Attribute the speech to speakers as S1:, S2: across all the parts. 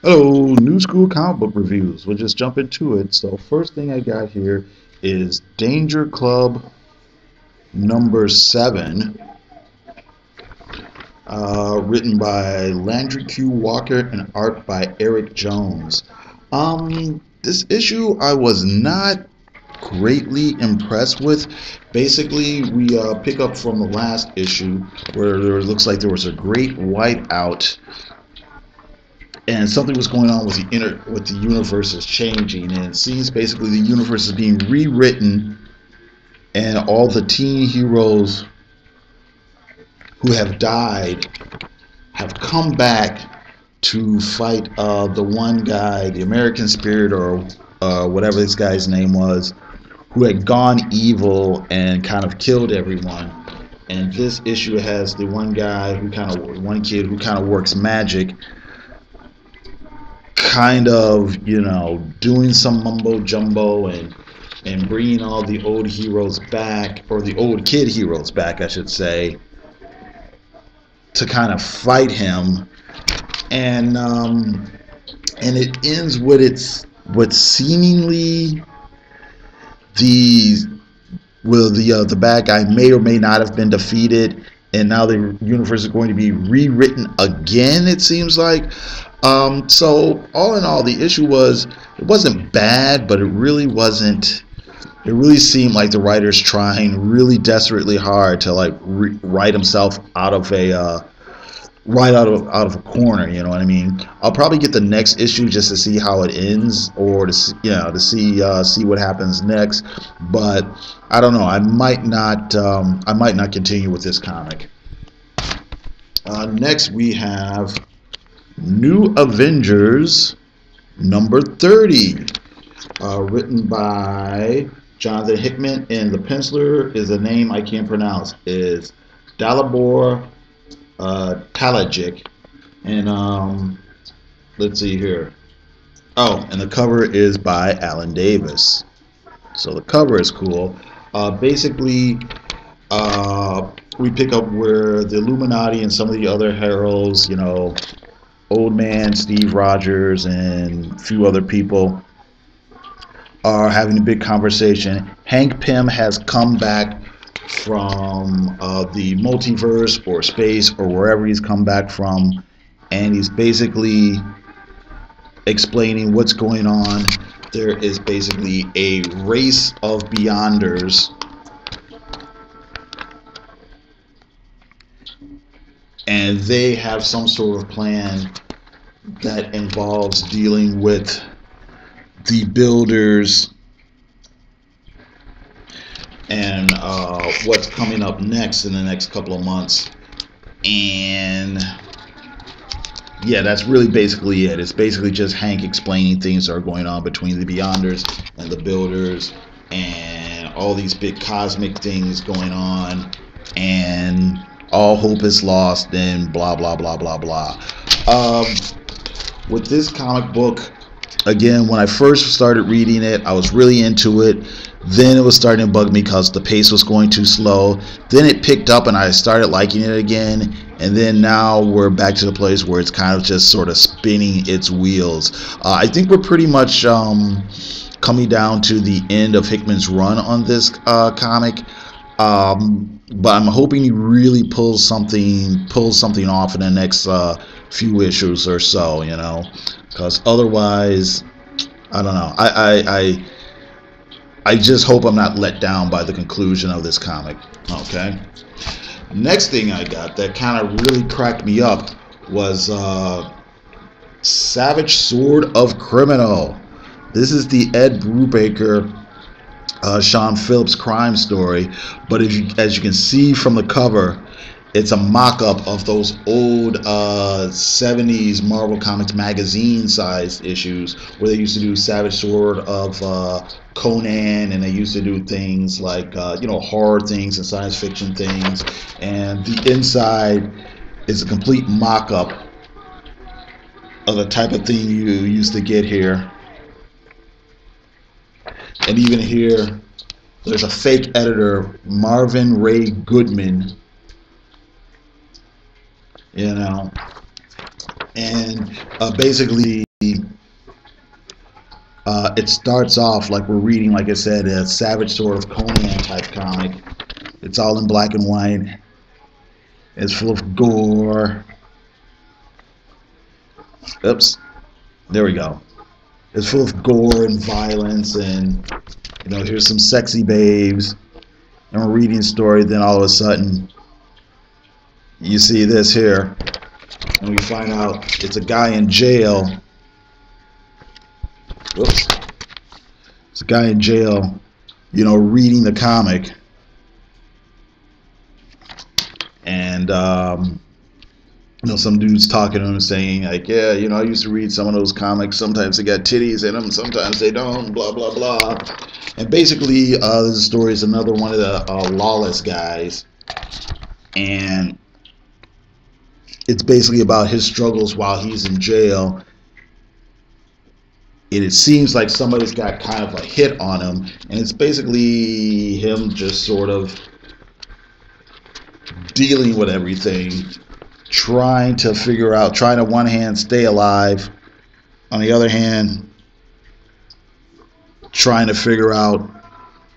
S1: Hello, New School Comic Book Reviews. We'll just jump into it. So first thing I got here is Danger Club number 7, written by Landry Q. Walker and art by Eric Jones. This issue I was not greatly impressed with. Basically, we pick up from the last issue where there looks like there was a great whiteout and something was going on with the universe is changing, and it seems basically the universe is being rewritten, and all the teen heroes who have died have come back to fight the one guy, the American Spirit, or whatever this guy's name was, who had gone evil and kind of killed everyone. And this issue has the one kid who kind of works magic, kind of, doing some mumbo jumbo and bringing all the old heroes back, or the old kid heroes back, I should say, to kind of fight him. And it ends with what seemingly the bad guy may or may not have been defeated, and now the universe is going to be rewritten again, it seems like. So all in all, the issue it wasn't bad, but it really wasn't. It really seemed like the writer's trying really desperately hard to write himself out of a corner. You know what I mean? I'll probably get the next issue just to see how it ends, or to see what happens next. But I don't know. I might not continue with this comic. Next we have New Avengers number 30, written by Jonathan Hickman, and the penciler is a name I can't pronounce. Is Dalibor Talajic, and let's see here. Oh, and the cover is by Alan Davis. So the cover is cool. Basically, we pick up where the Illuminati and some of the other heroes, Old Man Steve Rogers and a few other people, are having a big conversation. Hank Pym has come back from the multiverse or space or wherever he's come back from, and he's basically explaining what's going on. There is basically a race of Beyonders, and they have some sort of plan that involves dealing with the builders and what's coming up next in the next couple of months. And yeah, that's really basically it. It's basically just Hank explaining things that are going on between the Beyonders and the builders, and all these big cosmic things going on, and all hope is lost, and blah blah blah blah blah. With this comic book, again, when I first started reading it, I was really into it. Then it was starting to bug me because the pace was going too slow. Then it picked up and I started liking it again. And then now we're back to the place where it's kind of just sort of spinning its wheels. I think we're pretty much coming down to the end of Hickman's run on this comic. But I'm hoping he really pulls something off in the next few issues or so, because otherwise, I don't know. I just hope I'm not let down by the conclusion of this comic. Okay. Next thing I got that kind of really cracked me up was Savage Sword of Criminal. This is the Ed Brubaker, Sean Phillips crime story, but as you can see from the cover, it's a mock-up of those old 70s Marvel Comics magazine-sized issues where they used to do Savage Sword of Conan, and they used to do things like horror things and science fiction things, and the inside is a complete mock-up of the type of thing you used to get here. And even here, there's a fake editor, Marvin Ray Goodman, and basically it starts off like we're reading, like I said, a Savage sort of Conan type comic. It's all in black and white. It's full of gore. Oops, there we go. It's full of gore and violence, and here's some sexy babes, and we're reading a story. Then all of a sudden, you see this here, and we find out it's a guy in jail. Whoops. It's a guy in jail, reading the comic, and some dude's talking to him saying like, yeah, I used to read some of those comics. Sometimes they got titties in them, sometimes they don't, blah blah blah. And basically, this story is another one of the lawless guys, and it's basically about his struggles while he's in jail. And it seems like somebody's got kind of a hit on him, and it's basically him just sort of dealing with everything, trying to on one hand stay alive, on the other hand trying to figure out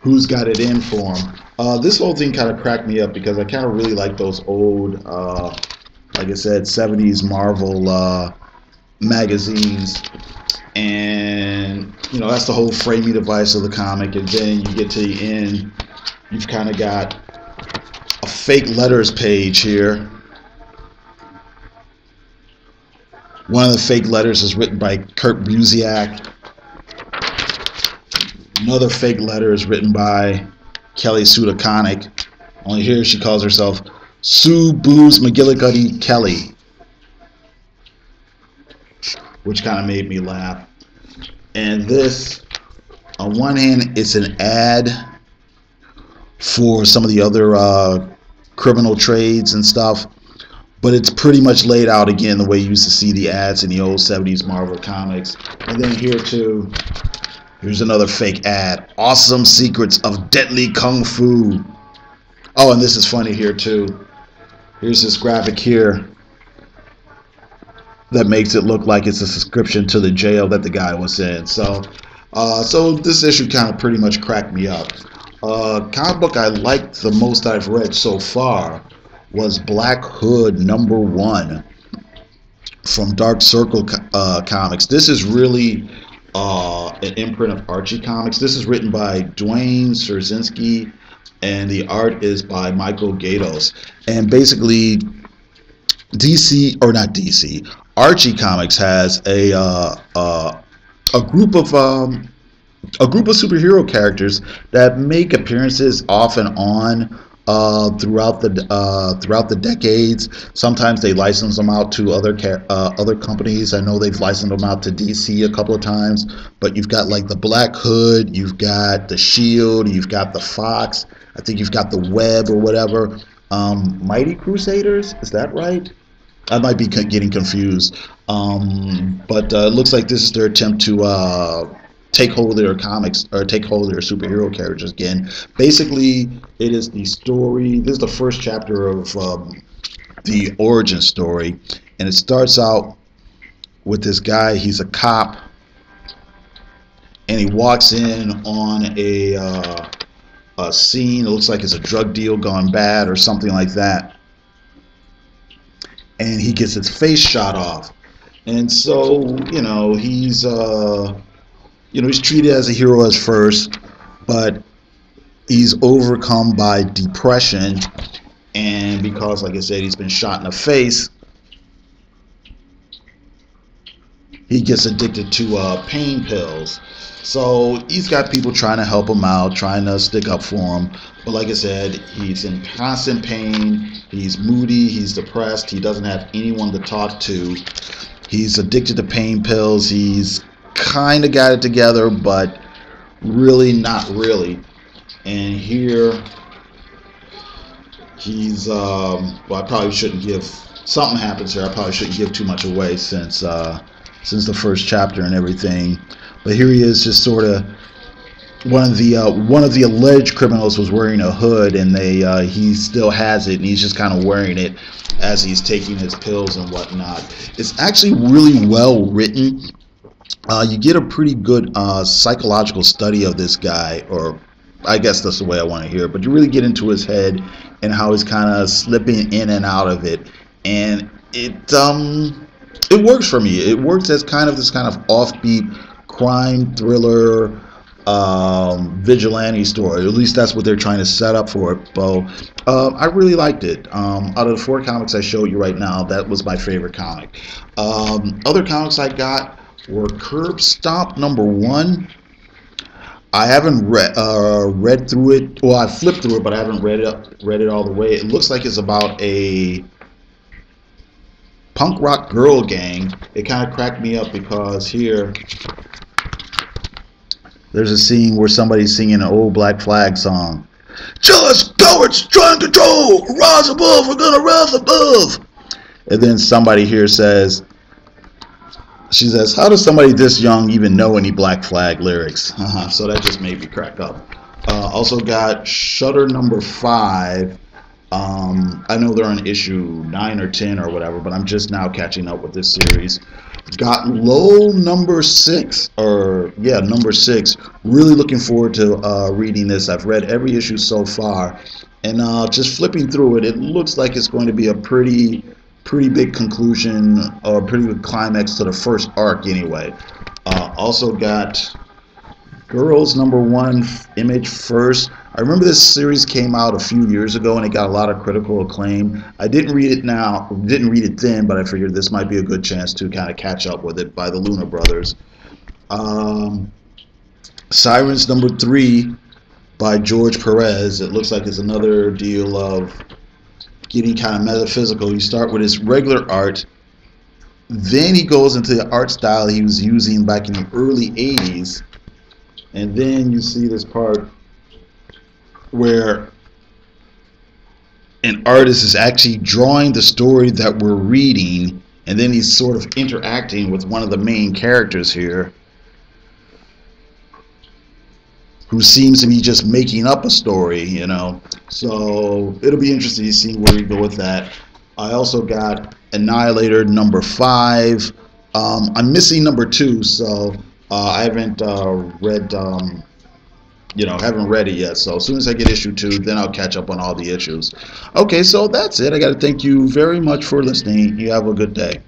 S1: who's got it in for him. This whole thing kind of cracked me up because I kind of really like those old, like I said, 70s Marvel magazines. And that's the whole framing device of the comic. And then you get to the end, you've kind of got a fake letters page here. One of the fake letters is written by Kurt Busiek. Another fake letter is written by Kelly Sue DeConnick. Only here she calls herself Sue Booze McGillicuddy Kelly, which kind of made me laugh. And this, on one hand, it's an ad for some of the other criminal trades and stuff, but it's pretty much laid out again the way you used to see the ads in the old 70s Marvel comics. And then here too, here's another fake ad. Awesome secrets of deadly kung fu. Oh, and this is funny here too. Here's this graphic here that makes it look like it's a subscription to the jail that the guy was in. So this issue kind of pretty much cracked me up. Comic book I liked the most I've read so far was Black Hood #1 from Dark Circle Comics. This is really an imprint of Archie Comics. This is written by Dwayne Szerzinski, and the art is by Michael Gaydos. And basically, Archie Comics has a group of superhero characters that make appearances off and on throughout the decades. Sometimes they license them out to other companies. I know they've licensed them out to DC a couple of times. But you've got like the Black Hood, you've got the Shield, you've got the Fox. I think you've got the Web or whatever. Mighty Crusaders, is that right? I might be getting confused. But it looks like this is their attempt to take hold of their comics, or take hold of their superhero characters again. Basically, it is the story. This is the first chapter of the origin story, and it starts out with this guy. He's a cop, and he walks in on a scene. It looks like it's a drug deal gone bad or something like that, and he gets his face shot off. And so he's he's treated as a hero at first, but he's overcome by depression, and because, like I said, he's been shot in the face, he gets addicted to pain pills. So he's got people trying to help him out, trying to stick up for him. But like I said, he's in constant pain. He's moody. He's depressed. He doesn't have anyone to talk to. He's addicted to pain pills. He's kind of got it together, but really not really. And here he's well, I probably shouldn't give, something happens here. I probably shouldn't give too much away since the first chapter and everything. But here he is, just sort of one of the alleged criminals was wearing a hood, and he still has it, and he's just kind of wearing it as he's taking his pills and whatnot. It's actually really well written. You get a pretty good psychological study of this guy, or I guess that's the way I want to hear it, but you really get into his head and how he's kind of slipping in and out of it. And it works for me. It works as kind of this kind of offbeat crime thriller vigilante story. At least that's what they're trying to set up for it. So I really liked it. Out of the 4 comics I showed you right now, that was my favorite comic. Other comics I got were Curb Stomp #1. I haven't read through it. Well, I flipped through it, but I haven't read it all the way. It looks like it's about a punk rock girl gang. It kind of cracked me up because here there's a scene where somebody's singing an old Black Flag song. Jealous cowards trying to control, rise above, we're gonna rise above. And then somebody here says, she says, how does somebody this young even know any Black Flag lyrics? So that just made me crack up. Also got Shutter #5. I know they're on issue 9 or 10 or whatever, but I'm just now catching up with this series. Got Low #6, or yeah, #6. Really looking forward to reading this. I've read every issue so far, and just flipping through it, it looks like it's going to be a pretty big conclusion, or a pretty good climax to the first arc anyway. Also got Girls #1, Image First. I remember this series came out a few years ago and it got a lot of critical acclaim. I didn't read it then, but I figured this might be a good chance to kind of catch up with it, by the Luna Brothers. Sirens #3 by George Perez. It looks like it's another deal of getting kind of metaphysical. You start with his regular art, then he goes into the art style he was using back in the early 80s, and then you see this part where an artist is actually drawing the story that we're reading, and then he's sort of interacting with one of the main characters here, who seems to be just making up a story, you know. So it'll be interesting to see where we go with that. I also got Annihilator #5. I'm missing #2, so I haven't read, haven't read it yet. So as soon as I get issue 2, then I'll catch up on all the issues. Okay, so that's it. I got to thank you very much for listening. You have a good day.